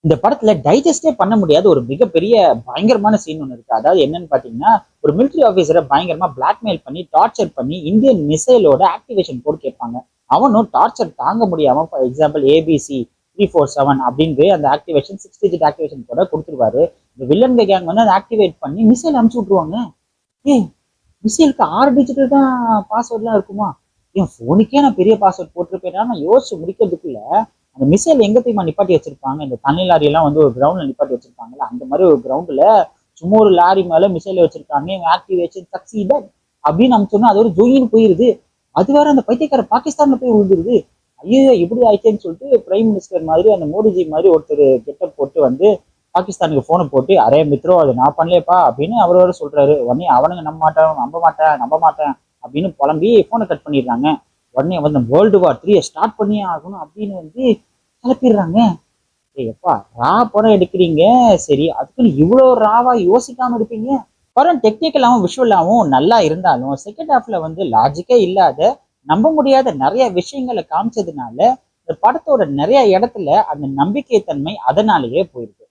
இந்த படத்துல டைஜஸ்டே பண்ண முடியாத ஒரு மிகப்பெரிய பயங்கரமான சீன் ஒன்று இருக்கு. அதாவது என்னன்னு பாத்தீங்கன்னா, ஒரு மிலிட்டரி ஆஃபீஸரை பயங்கரமா பிளாக்மெயில் பண்ணி டார்ச்சர் பண்ணி இந்தியன் மிசைலோட ஆக்டிவேஷன் கோட் கேட்பாங்க. அவனும் டார்ச்சர் தாங்க முடியாம ஃபார் எக்ஸாம்பிள் ஏபிசி 347 அப்படின்னு அந்த ஆக்டிவேஷன் 6 டிஜிட் ஆக்டிவேஷன் கூட கொடுத்துருவாரு. இந்த வில்லன் கேங் வந்து அதை ஆக்டிவேட் பண்ணி மிசைல் அனுப்பிச்சு விட்டுருவாங்க. ஏய், மிசைலுக்கு 6 டிஜிட்டல் தான் பாஸ்வேர்ட்லாம் இருக்குமா? என் போனுக்கே நான் பெரிய பாஸ்வேர்ட் போட்டிருப்பேன். நான் யோசிச்சு முடிக்கிறதுக்குள்ள அந்த மிசைல் எங்க தெரியுமா நிப்பாட்டி வச்சிருப்பாங்க? இந்த தண்ணி லாரி எல்லாம் வந்து ஒரு கிரவுண்ட்ல நிப்பாட்டி வச்சிருப்பாங்கல்ல, அந்த மாதிரி ஒரு கிரவுண்ட்ல சும்மா ஒரு லாரி மேல மிசைல் வச்சிருக்காங்க. ஆக்டிவேஷன் சக்சீடட் அப்படின்னு நம்ம சொன்னா அது ஒரு ஜொயின்னு போயிருது. அது வேற அந்த பைத்தியக்கார பாகிஸ்தான்ல போய் விழுந்துருது. ஐயோ இப்படி ஆயிடுச்சேன்னு சொல்லிட்டு பிரைம் மினிஸ்டர் மாதிரி அந்த மோடிஜி மாதிரி ஒருத்தர் கெட்டப் போட்டு வந்து பாகிஸ்தானுக்கு போனை போட்டு அரே மித்ரோ அது நான் பண்ணலேப்பா அப்படின்னு அவரோட சொல்றாரு. உடனே அவனுங்க நம்ப மாட்டேன் அப்படின்னு புலம்பி போனை கட் பண்ணிடுறாங்க. உடனே வந்து வேர்ல்டு வார் 3 ஸ்டார்ட் பண்ணியே ஆகணும் அப்படின்னு வந்து கிளப்பிடுறாங்க. எப்பா ரா படம் எடுக்கிறீங்க சரி, அதுக்குன்னு இவ்வளோ ராவா யோசிக்காம இருப்பீங்க? படம் டெக்னிக்கலாவும் விஷுவலாவும் நல்லா இருந்தாலும் செகண்ட் ஹாஃப்ல வந்து லாஜிக்கே இல்லாத நம்ப முடியாத நிறைய விஷயங்களை காமிச்சதுனால இந்த படத்தோட நிறைய இடத்துல அந்த நம்பிக்கை தன்மை அதனாலேயே போயிருக்கு.